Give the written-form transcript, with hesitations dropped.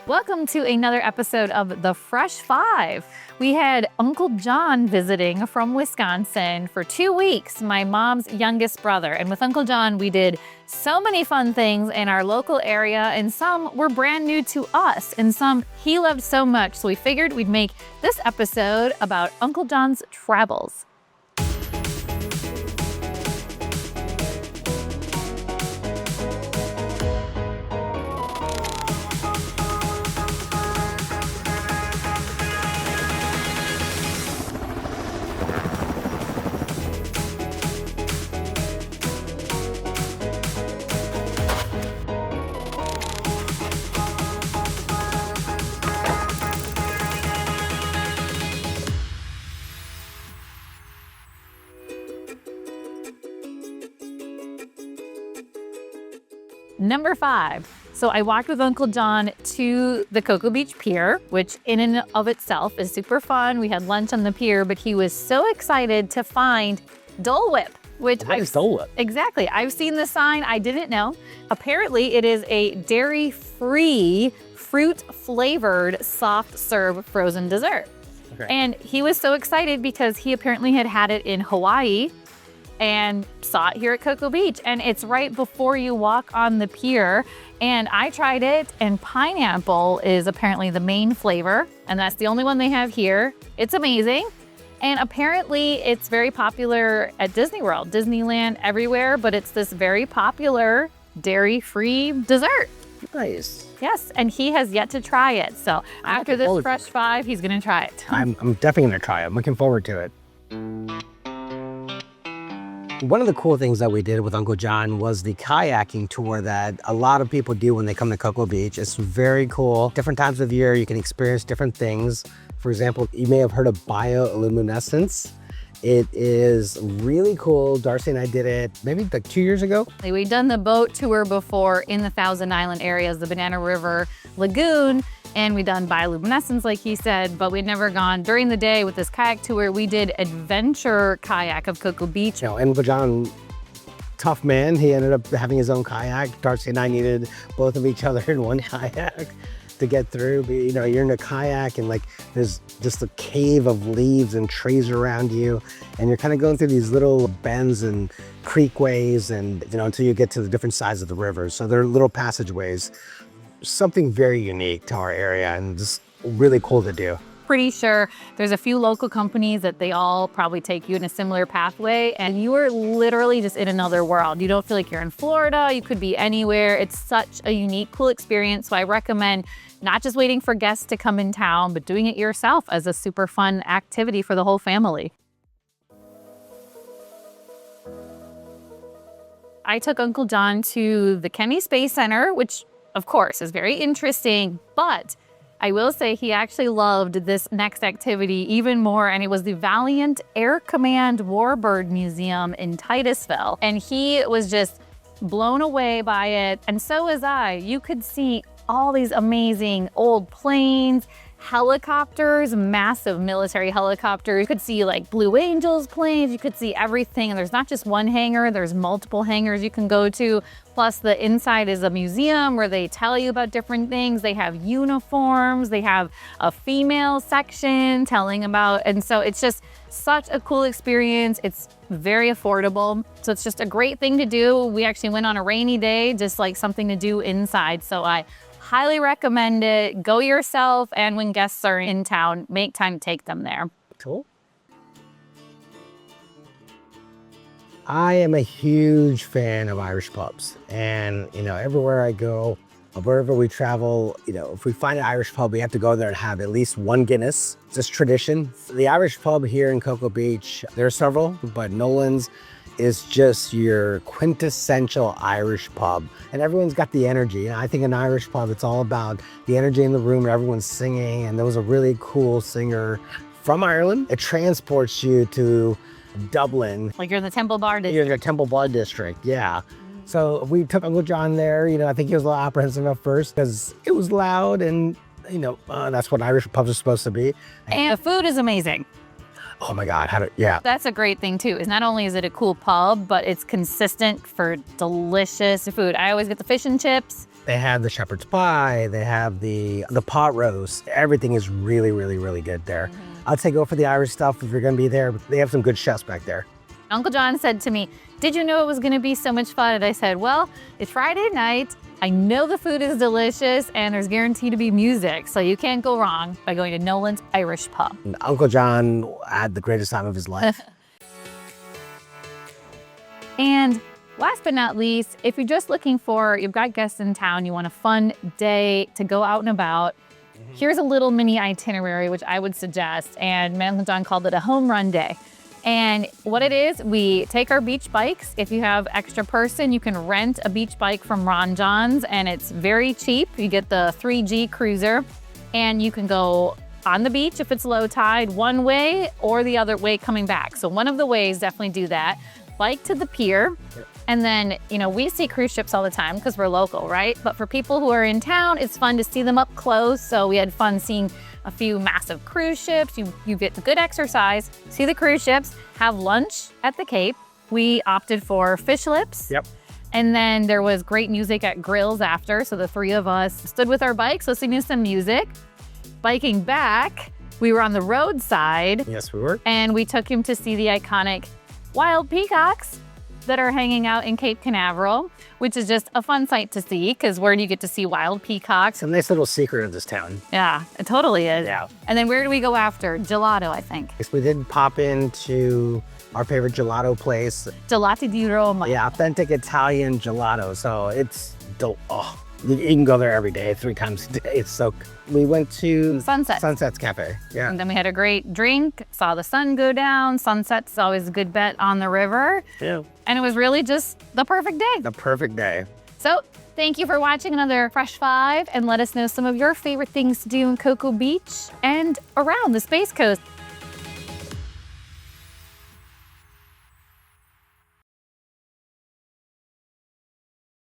Welcome to another episode of The Fresh Five. We had Uncle John visiting from Wisconsin for 2 weeks, my mom's youngest brother. And with Uncle John, we did so many fun things in our local area, and some were brand new to us, and some he loved so much. So we figured we'd make this episode about Uncle John's travels. Number 5. So I walked with Uncle John to the Cocoa Beach Pier, which in and of itself is super fun. We had lunch on the pier, but he was so excited to find Dole Whip, which What is Dole Whip? Exactly. I've seen the sign. I didn't know. Apparently, it is a dairy-free, fruit-flavored, soft-serve frozen dessert. Okay. And he was so excited because he apparently had it in Hawaii and saw it here at Cocoa Beach. And it's right before you walk on the pier. And I tried it, and pineapple is apparently the main flavor, and that's the only one they have here. It's amazing. And apparently it's very popular at Disney World, Disneyland, everywhere, but it's this very popular dairy-free dessert. Nice. Yes, and he has yet to try it. So after this Fresh Five, he's gonna try it. I'm definitely gonna try it. I'm looking forward to it. One of the cool things that we did with Uncle John was the kayaking tour that a lot of people do when they come to Cocoa Beach. It's very cool. Different times of year, you can experience different things. For example, you may have heard of bioluminescence. It is really cool. Darcy and I did it maybe like 2 years ago. We've done the boat tour before in the Thousand Island areas, the Banana River Lagoon, and we've done bioluminescence, like he said, but we'd never gone during the day with this kayak tour. We did adventure kayak of Cocoa Beach. You know, Uncle John, tough man, he ended up having his own kayak. Darcy and I needed both of each other in one kayak to get through. But, you know, you're in a kayak and like there's just a cave of leaves and trees around you, and you're kind of going through these little bends and creekways, and you know, until you get to the different sides of the river. So they're little passageways. Something very unique to our area and just really cool to do. Pretty sure there's a few local companies that they all probably take you in a similar pathway, and you are literally just in another world. You don't feel like you're in Florida. You could be anywhere. It's such a unique, cool experience. So I recommend not just waiting for guests to come in town, but doing it yourself as a super fun activity for the whole family. I took Uncle John to the Kennedy Space Center, which of course is very interesting, but I will say he actually loved this next activity even more, and it was the Valiant Air Command Warbird Museum in Titusville. And he was just blown away by it, and so was I. You could see all these amazing old planes, helicopters, massive military helicopters. You could see like Blue Angels planes, you could see everything. And there's not just one hangar, there's multiple hangars you can go to. Plus the inside is a museum where they tell you about different things. They have uniforms, they have a female section telling about, and so it's just such a cool experience. It's very affordable. So it's just a great thing to do. We actually went on a rainy day, just like something to do inside. So I highly recommend it. Go yourself, and when guests are in town, make time to take them there. Cool. I am a huge fan of Irish pubs, and you know, everywhere I go, wherever we travel, you know, if we find an Irish pub, we have to go there and have at least one Guinness. It's just tradition. The Irish pub here in Cocoa Beach, there are several, but Nolan's is just your quintessential Irish pub, and everyone's got the energy. And I think an Irish pub, it's all about the energy in the room, and everyone's singing, and there was a really cool singer from Ireland. It transports you to Dublin. Like you're in the Temple Bar District. You're in the Temple Bar District, yeah. So we took Uncle John there. You know, I think he was a little apprehensive at first because it was loud, and you know, that's what Irish pubs are supposed to be. And the food is amazing. Oh my God, yeah. That's a great thing too, is not only is it a cool pub, but it's consistent for delicious food. I always get the fish and chips. They have the shepherd's pie, they have the pot roast. Everything is really, really, really good there. I'd say go for the Irish stuff if you're gonna be there. They have some good chefs back there. Uncle John said to me, did you know it was gonna be so much fun? And I said, well, it's Friday night. I know the food is delicious and there's guaranteed to be music. So you can't go wrong by going to Nolan's Irish Pub. And Uncle John had the greatest time of his life. And last but not least, if you're just looking for, you've got guests in town, you want a fun day to go out and about, here's a little mini itinerary, which I would suggest. And my Uncle John called it a home run day. And what it is, we take our beach bikes. If you have extra person, you can rent a beach bike from Ron John's and it's very cheap. You get the 3G Cruiser and you can go on the beach if it's low tide one way or the other way coming back. So one of the ways, definitely do that. Bike to the pier. And then, you know, we see cruise ships all the time because we're local, right? But for people who are in town, it's fun to see them up close. So we had fun seeing a few massive cruise ships. You get the good exercise, see the cruise ships, have lunch at the Cape. We opted for fish lips. Yep. And then there was great music at grills after. So the three of us stood with our bikes listening to some music. Biking back, we were on the roadside. Yes, we were. And we took him to see the iconic wild peacocks that are hanging out in Cape Canaveral, which is just a fun sight to see because where do you get to see wild peacocks? It's a nice little secret of this town. Yeah, it totally is. Yeah. And then where do we go after? Gelato, I think. Yes, we did pop into our favorite gelato place. Gelati di Roma. Yeah, authentic Italian gelato. So it's you can go there every day, 3 times a day. It's so we went to Sunsets Cafe. Yeah. And then we had a great drink, saw the sun go down. Sunset's always a good bet on the river. Yeah. And it was really just the perfect day. The perfect day. So thank you for watching another Fresh 5 and let us know some of your favorite things to do in Cocoa Beach and around the Space Coast.